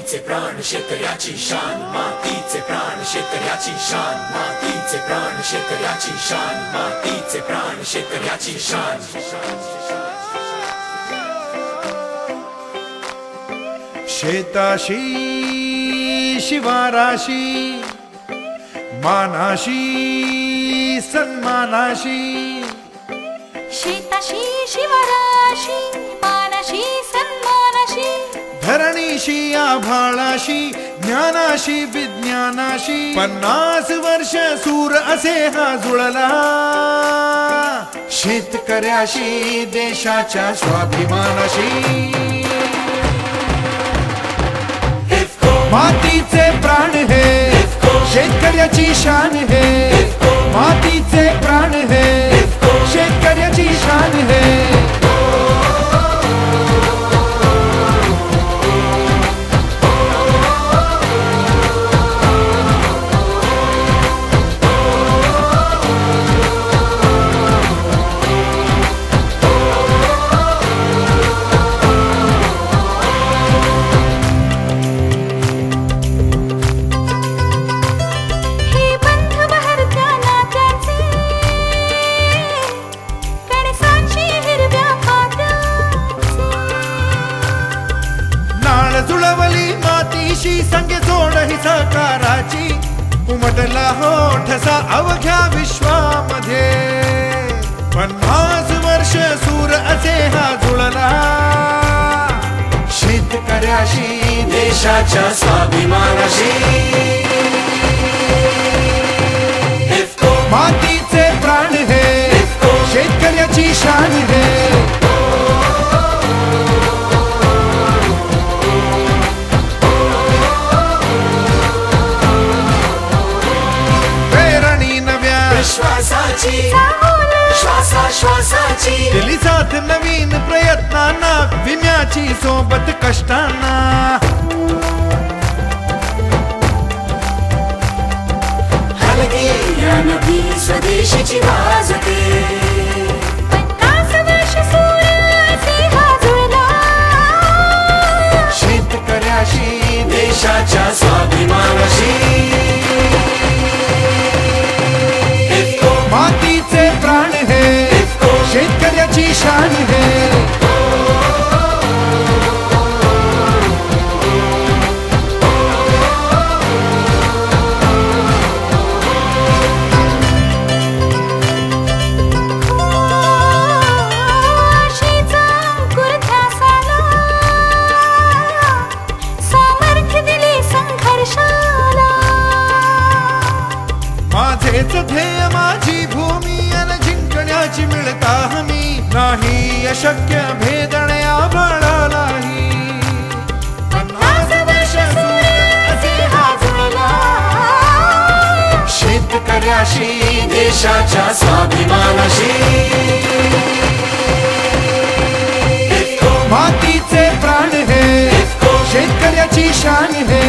मातीचे प्राण शेतकऱ्याची शान, मातीचे प्राण शेतकऱ्याची शान, मातीचे प्राण शेतकऱ्याची शान, मातीचे प्राण शेतकऱ्याची शान. शेताशी शिवाराशी मानाशी सन्मानाशी, शेताशी शिवाराशी मानाशी सन्मानाशी, धरणीशी आभाळाशी ज्ञानाशी विज्ञानाशी, 50 वर्ष सूर असे हा जुळला. शेतकऱ्याशी देशाच्या स्वाभिमानाशी, मातीचे प्राण हे शेतकऱ्याची शान हे, मातीचे प्राण हे शेतकऱ्याची शान हे. जुळवली मातीशी संग जोड ही सहकाराची, उमटला हो ठसा अवघ्या विश्वामध्ये. 50 वर्ष सूर असे हा जुळला. शेतकऱ्याशी देशाच्या स्वाभिमानाशी, मातीचे प्राण हे शेतकऱ्याची शान हे. श्वासाची श्वासाची दिली साथ नवीन प्रयत्नांना, विम्याची सोबत कष्टांना. हलगी या नवी स्वदेशीची वाजते. 50 वर्ष सूर असे हा जुळला. शेतकऱ्याशी देशाच्या स्वाभिमानाशी, मातीचे प्राण हे शेतकऱ्याची शान हे. आशेचा अंकुर ध्यासाला, सामर्थ्य दिले संघर्षाला. माझेच ध्येय माझी भूमी अन जिंकण्याची मिळता हमी, नाही अशक्य भेदणे आभाळालाही. 50 वर्ष सूर असे हा जुळला. शेतकऱ्याशी देशाच्या स्वाभिमानाशी, मातीचे प्राण हे शेतकऱ्याची शान हे.